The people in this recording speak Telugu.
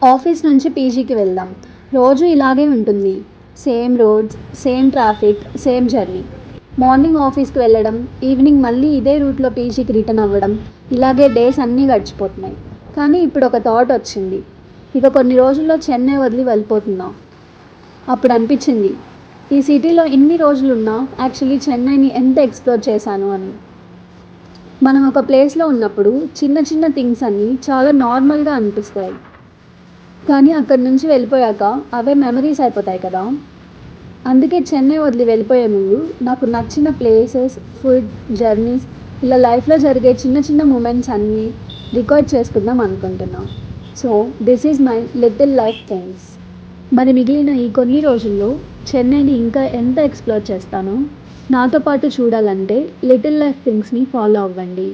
ఆఫీస్ నుంచి పీజీకి వెళ్దాం. రోజు ఇలాగే ఉంటుంది. Same roads, same traffic, same journey. Morning ఆఫీస్కి వెళ్ళడం, ఈవినింగ్ మళ్ళీ ఇదే రూట్లో పీజీకి రిటర్న్ అవ్వడం, ఇలాగే డేస్ అన్నీ గడిచిపోతున్నాయి. కానీ ఇప్పుడు ఒక థాట్ వచ్చింది. ఇక కొన్ని రోజుల్లో చెన్నై వదిలి వెళ్ళిపోతున్నా. అప్పుడు అనిపించింది, ఈ సిటీలో ఇన్ని రోజులున్నా యాక్చువల్లీ చెన్నైని ఎంత ఎక్స్ప్లోర్ చేశాను అని. మనం ఒక ప్లేస్లో ఉన్నప్పుడు చిన్న చిన్న థింగ్స్ అన్నీ చాలా నార్మల్గా అనిపిస్తాయి. కానీ అక్కడి నుంచి వెళ్ళిపోయాక అవే మెమరీస్ అయిపోతాయి కదా. అందుకే చెన్నై వదిలి వెళ్ళిపోయే ముందు నాకు నచ్చిన ప్లేసెస్, ఫుడ్, జర్నీస్, ఇలా లైఫ్లో జరిగే చిన్న చిన్న మూమెంట్స్ అన్నీ రికార్డ్ చేసుకుందాం అనుకుంటున్నా. So this is my little life things. మరి మిగిలిన ఈ కొన్ని రోజుల్లో చెన్నైని ఇంకా ఎంత ఎక్స్ప్లోర్ చేస్తానో నాతో పాటు చూడాలంటే లిటిల్ లైఫ్ థింగ్స్ని ఫాలో అవ్వండి.